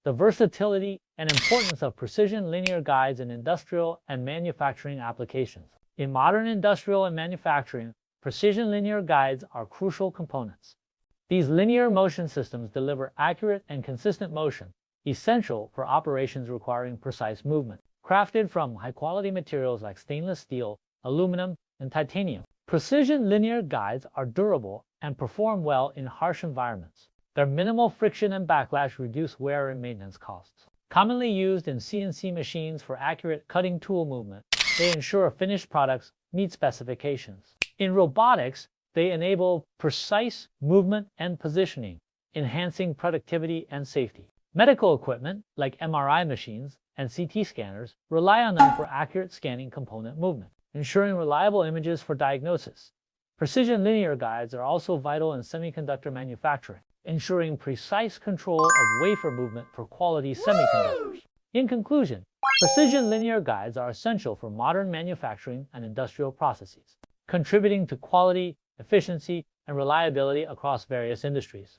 the versatility and importance of precision linear guides in industrial and manufacturing applications. In modern industrial and manufacturing, precision linear guides are crucial components. These linear motion systems deliver accurate and consistent motion, essential for operations requiring precise movement. Crafted from high-quality materials like stainless steel, aluminum, and titanium, precision linear guides are durable and perform well in harsh environments. Their minimal friction and backlash reduce wear and maintenance costs. Commonly used in CNC machines for accurate cutting tool movement, they ensure finished products meet specifications. In robotics, they enable precise movement and positioning, enhancing productivity and safety. Medical equipment, like MRI machines and CT scanners, rely on them for accurate scanning component movement, ensuring reliable images for diagnosis. Precision linear guides are also vital in semiconductor manufacturing, ensuring precise control of wafer movement for quality semiconductors. In conclusion, precision linear guides are essential for modern manufacturing and industrial processes, contributing to quality, efficiency, and reliability across various industries.